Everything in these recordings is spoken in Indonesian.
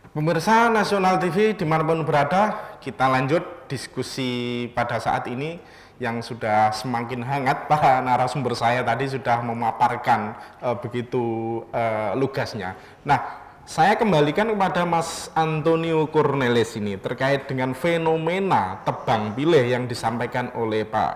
Pemirsa Nasional TV dimanapun berada, kita lanjut diskusi pada saat ini yang sudah semakin hangat. Para narasumber saya tadi sudah memaparkan begitu lugasnya. Nah, saya kembalikan kepada Mas Antonio Cornelis ini terkait dengan fenomena tebang pilih yang disampaikan oleh Pak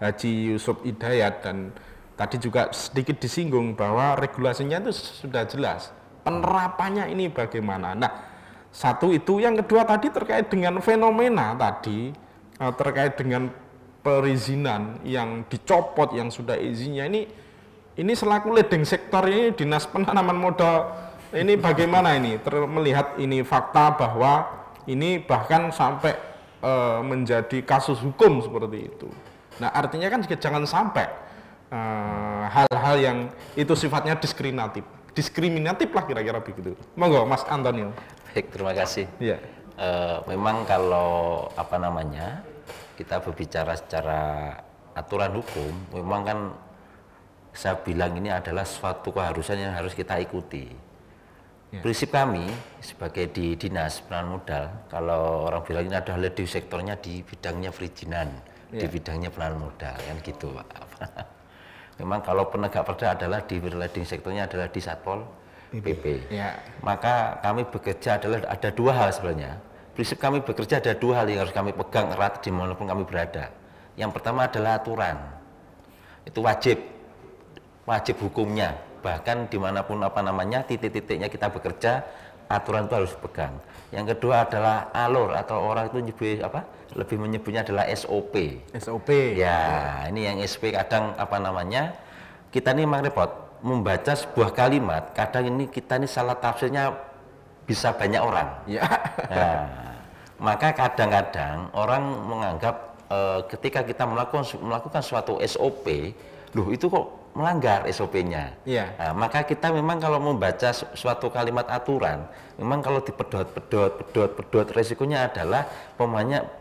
Haji Yusuf Hidayat, dan tadi juga sedikit disinggung bahwa regulasinya itu sudah jelas. Penerapannya ini bagaimana? Nah, satu itu, yang kedua tadi terkait dengan fenomena tadi, terkait dengan perizinan yang dicopot, yang sudah izinnya ini selaku leading sektor ini Dinas Penanaman Modal ini bagaimana ini melihat ini fakta bahwa ini bahkan sampai menjadi kasus hukum seperti itu. Nah, artinya kan jangan sampai hal-hal yang itu sifatnya diskriminatif lah kira-kira begitu. Monggo Mas Antonio. Baik, terima kasih. Ya. Memang kalau kita berbicara secara aturan hukum, memang kan saya bilang ini adalah suatu keharusan yang harus kita ikuti. Ya. Prinsip kami sebagai di Dinas Penanaman Modal, kalau orang bilang ini adalah leading sektornya di bidangnya perizinan, di bidangnya penanaman modal, kan gitu, Pak. Memang kalau penegak perda adalah di leading sektornya adalah di Satpol PP. Ya. Maka kami bekerja adalah ada dua hal sebenarnya. Prinsip kami bekerja ada dua hal yang harus kami pegang erat dimanapun kami berada. Yang pertama adalah aturan. Itu wajib hukumnya. Bahkan dimanapun titik-titiknya kita bekerja, aturan itu harus dipegang. Yang kedua adalah alur, atau orang itu lebih menyebutnya adalah SOP. SOP. Ya, ini yang SOP kadang kita ini memang repot. Membaca sebuah kalimat, kadang ini kita ini salah tafsirnya bisa banyak orang. Ya. Nah, maka kadang-kadang orang menganggap ketika kita melakukan suatu SOP, loh itu kok melanggar SOP-nya. Ya. Nah, maka kita memang kalau membaca suatu kalimat aturan, memang kalau dipedot, resikonya adalah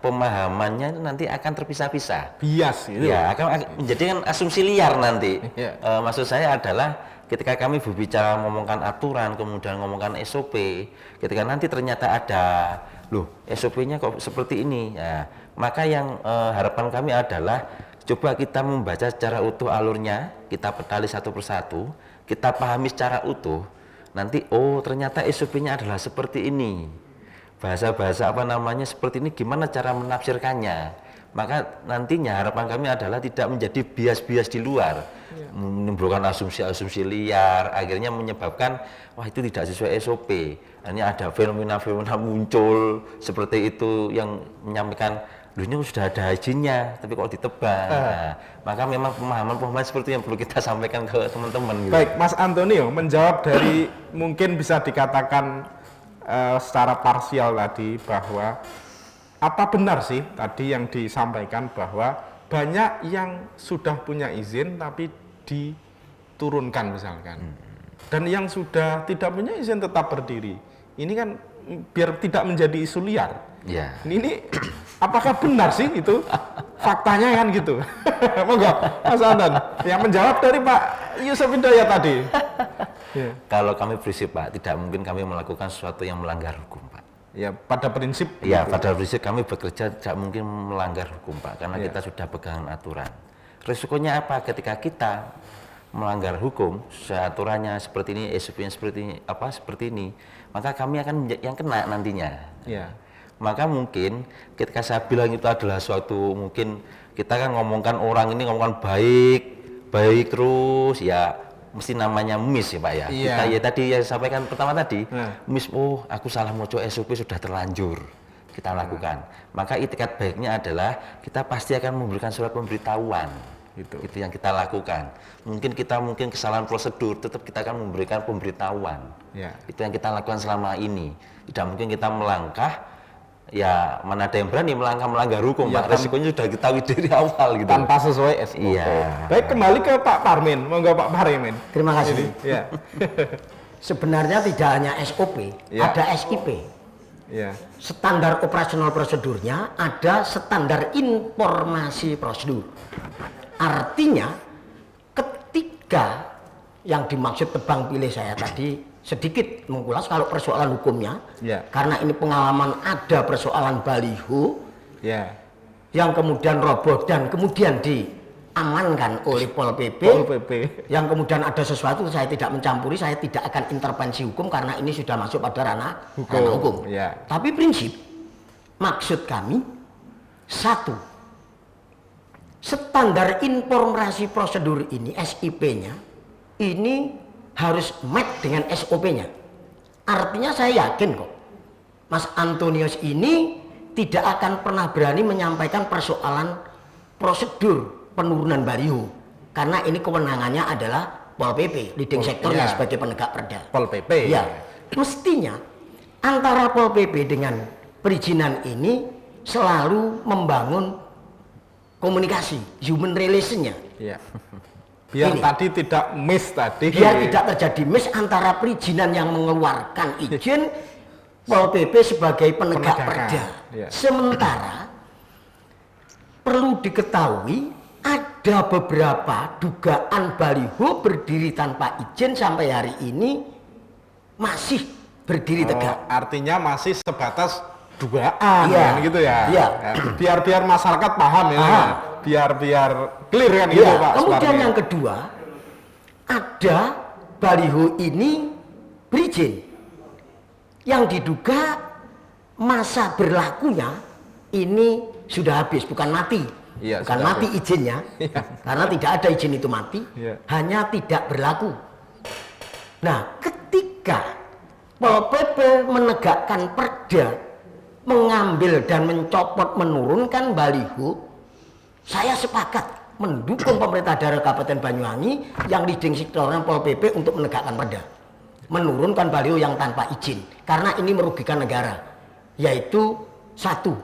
pemahamannya nanti akan terpisah-pisah. Bias gitu. Ya, akan menjadikan asumsi liar nanti. Ya. Maksud saya adalah ketika kami berbicara ngomongkan aturan, kemudian ngomongkan SOP, ketika nanti ternyata ada, loh SOP-nya kok seperti ini, ya, maka yang harapan kami adalah coba kita membaca secara utuh alurnya, kita petali satu persatu, kita pahami secara utuh, nanti oh ternyata SOP-nya adalah seperti ini, bahasa-bahasa seperti ini, gimana cara menafsirkannya. Maka nantinya harapan kami adalah tidak menjadi bias-bias di luar, menimbulkan asumsi-asumsi liar, akhirnya menyebabkan wah itu tidak sesuai SOP. Ini ada fenomena-fenomena muncul seperti itu yang menyampaikan, loh ini sudah ada izinnya, tapi kalau ditebang. Nah, maka memang pemahaman seperti yang perlu kita sampaikan ke teman-teman. Gitu. Baik, Mas Antonio, menjawab dari mungkin bisa dikatakan secara parsial tadi bahwa apa benar sih tadi yang disampaikan bahwa banyak yang sudah punya izin tapi diturunkan misalkan, dan yang sudah tidak punya izin tetap berdiri. Ini kan biar tidak menjadi isu liar. Ya. Ini apakah benar sih itu faktanya kan gitu? Monggo Mas Anton yang menjawab dari Pak Yusuf Hidayat tadi. Ya. Kalau kami prinsip Pak, tidak mungkin kami melakukan sesuatu yang melanggar hukum Pak. Ya, pada prinsip. Ya, gitu. Pada prinsip kami bekerja tidak mungkin melanggar hukum Pak, karena kita sudah pegangan aturan. Risikonya apa ketika kita melanggar hukum, aturannya seperti ini, SOP-nya seperti ini, maka kami akan yang kena nantinya. Ya. Maka mungkin ketika saya bilang itu adalah suatu, mungkin kita kan ngomongkan orang ini ngomongkan baik terus ya, mesti namanya miss ya Pak ya. Kita ya tadi yang sampaikan pertama tadi, miss, oh aku salah moco SOP sudah terlanjur kita lakukan. Maka itikat baiknya adalah kita pasti akan memberikan surat pemberitahuan. Itu yang kita lakukan. Mungkin kesalahan prosedur, tetap kita akan memberikan pemberitahuan. Ya. Itu yang kita lakukan selama ini. Tidak mungkin kita melangkah. Ya, mana ada yang berani melanggar hukum, ya, Pak. Resikonya sudah ketahui dari awal gitu. Tanpa sesuai SOP. Iya. Baik, kembali ke Pak Parmin. Monggo Pak Parmin. Terima kasih. Ya. Sebenarnya tidak hanya SOP, ada SIP. Ya. Standar operasional prosedurnya, ada standar informasi prosedur. Artinya ketika yang dimaksud tebang pilih saya tadi sedikit mengulas kalau persoalan hukumnya, karena ini pengalaman ada persoalan baliho yang kemudian roboh dan kemudian diamankan oleh Pol PP, yang kemudian ada sesuatu saya tidak mencampuri, saya tidak akan intervensi hukum karena ini sudah masuk pada ranah hukum. Tapi prinsip maksud kami satu, standar informasi prosedur ini SIP-nya ini harus match dengan SOP-nya. Artinya saya yakin kok Mas Antonius ini tidak akan pernah berani menyampaikan persoalan prosedur penurunan baliho karena ini kewenangannya adalah Pol PP, leading sektornya sebagai penegak perda. Pol PP. Ya, mestinya antara Pol PP dengan perizinan ini selalu membangun komunikasi, human relation-nya. Biar tadi tidak miss tadi. Biar tidak terjadi miss antara perizinan yang mengeluarkan izin Pol PP sebagai penegak perda. Sementara perlu diketahui ada beberapa dugaan baliho berdiri tanpa izin sampai hari ini masih berdiri tegak. Artinya masih sebatas dugaan kan gitu ya. Biar masyarakat paham ya. Biar clear kan gitu Pak. Kemudian yang kedua, ada baliho ini berizin yang diduga masa berlakunya ini sudah habis, bukan mati. Bukan mati izinnya, karena tidak ada izin itu mati, hanya tidak berlaku. Nah, ketika Pol PP menegakkan perda, mengambil dan mencopot menurunkan baliho, saya sepakat mendukung pemerintah daerah Kabupaten Banyuwangi yang leading sektornya Pol PP untuk menegakkan perda, menurunkan baliho yang tanpa izin, karena ini merugikan negara. Yaitu satu,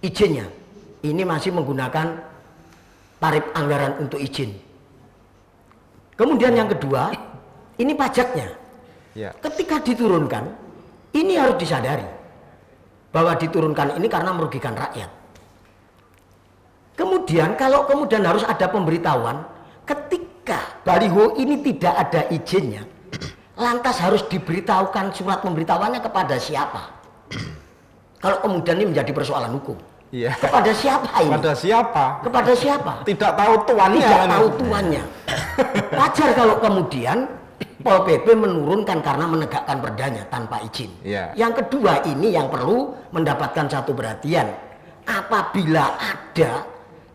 izinnya ini masih menggunakan tarif anggaran untuk izin. Kemudian yang kedua, ini pajaknya. Ketika diturunkan, ini harus disadari bahwa diturunkan ini karena merugikan rakyat. Kemudian kalau kemudian harus ada pemberitahuan, ketika baliho ini tidak ada izinnya, lantas harus diberitahukan surat pemberitahuannya kepada siapa? Kalau kemudian ini menjadi persoalan hukum, kepada siapa ini? Kepada siapa? Kepada siapa? Tidak tahu tuannya. Tidak tahu tuannya. Wajar kalau kemudian Pol PP menurunkan karena menegakkan perdanya tanpa izin. Yang kedua ini yang perlu mendapatkan satu perhatian. Apabila ada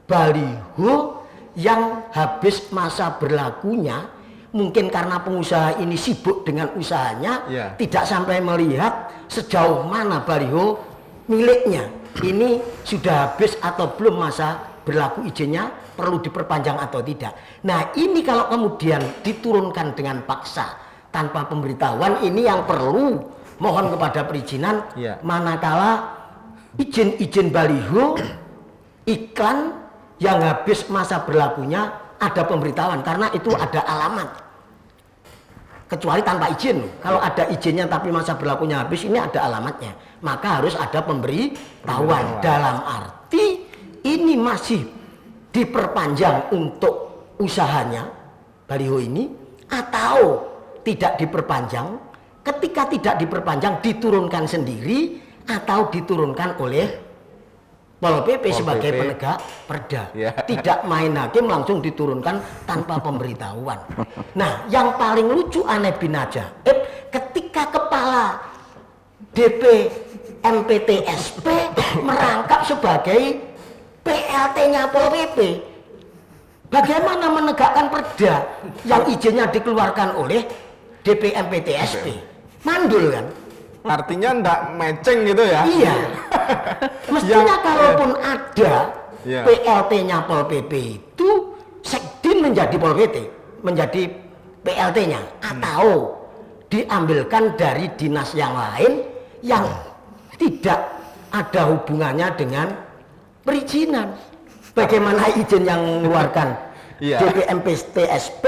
baliho yang habis masa berlakunya, mungkin karena pengusaha ini sibuk dengan usahanya, tidak sampai melihat sejauh mana baliho miliknya ini sudah habis atau belum masa berlaku izinnya, perlu diperpanjang atau tidak. Nah, ini kalau kemudian diturunkan dengan paksa tanpa pemberitahuan, ini yang perlu mohon kepada perizinan, manakala izin-izin baliho iklan yang habis masa berlakunya ada pemberitahuan, karena itu ada alamat. Kecuali tanpa izin, kalau ada izinnya tapi masa berlakunya habis, ini ada alamatnya, maka harus ada pemberitahuan. Dalam arti ini masih diperpanjang untuk usahanya baliho ini, atau tidak diperpanjang. Ketika tidak diperpanjang, diturunkan sendiri atau diturunkan oleh Pol PP sebagai penegak perda. Tidak main hakim langsung diturunkan tanpa pemberitahuan. Nah, yang paling lucu aneh bin ajaib, ketika kepala DP MPTSP merangkap sebagai PLT-nya Pol PP. Bagaimana menegakkan perda yang izinnya dikeluarkan oleh DP MPTSP? Mandul kan? Artinya ndak matching gitu ya? Iya. Mestinya kalaupun ada PLT-nya Pol PP itu Sekdin menjadi Pol PP, menjadi PLT-nya, atau diambilkan dari dinas yang lain yang tidak ada hubungannya dengan perizinan. Bagaimana izin yang mengeluarkan DPMPTSP,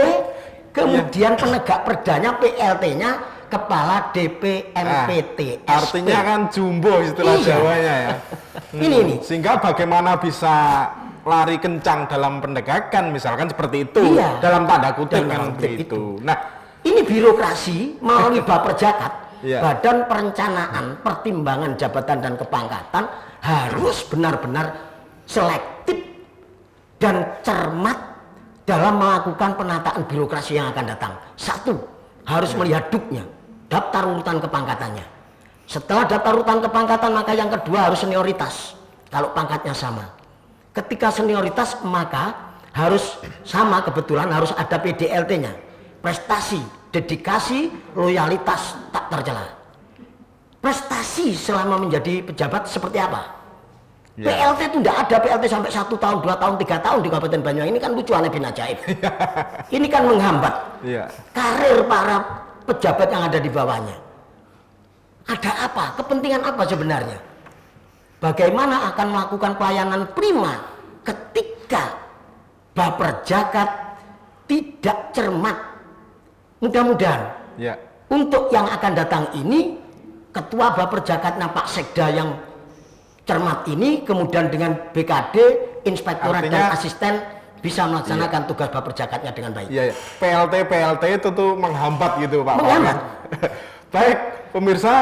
kemudian penegak perdanya PLT-nya Kepala DPMPTSP. Artinya kan jumbo istilah Jawanya ya. Ini. Sehingga bagaimana bisa lari kencang dalam penegakan misalkan seperti itu, dalam tanda kutip kan begitu. Nah, Ini birokrasi melalui Baperjakat, Iya. Badan Perencanaan Pertimbangan Jabatan dan Kepangkatan harus benar-benar selektif dan cermat dalam melakukan penataan birokrasi yang akan datang. Satu, harus melihat duknya, daftar urutan kepangkatannya. Setelah daftar urutan kepangkatan, maka yang kedua harus senioritas, kalau pangkatnya sama. Ketika senioritas, maka harus sama, kebetulan harus ada PDLT-nya, prestasi, dedikasi, loyalitas tak tercela. Prestasi selama menjadi pejabat seperti apa? PLT itu tidak ada, PLT sampai 1 tahun, 2 tahun, 3 tahun di Kabupaten Banyuwangi. Ini kan lucu, aneh bin ajaib. Ini kan menghambat karir para pejabat yang ada di bawahnya. Ada apa? Kepentingan apa sebenarnya? Bagaimana akan melakukan pelayanan prima ketika Baperjakat tidak cermat? Mudah-mudahan untuk yang akan datang ini, Ketua Baperjakatnya Pak Sekda yang cermat ini, kemudian dengan BKD, Inspektorat dan Asisten bisa melaksanakan tugas Baperjakatnya dengan baik. PLT itu tuh menghambat gitu Pak. Menghambat. Baik, pemirsa,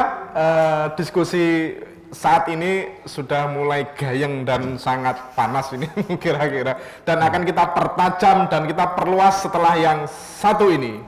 diskusi saat ini sudah mulai gayeng dan sangat panas ini kira-kira. Dan akan kita pertajam dan kita perluas setelah yang satu ini.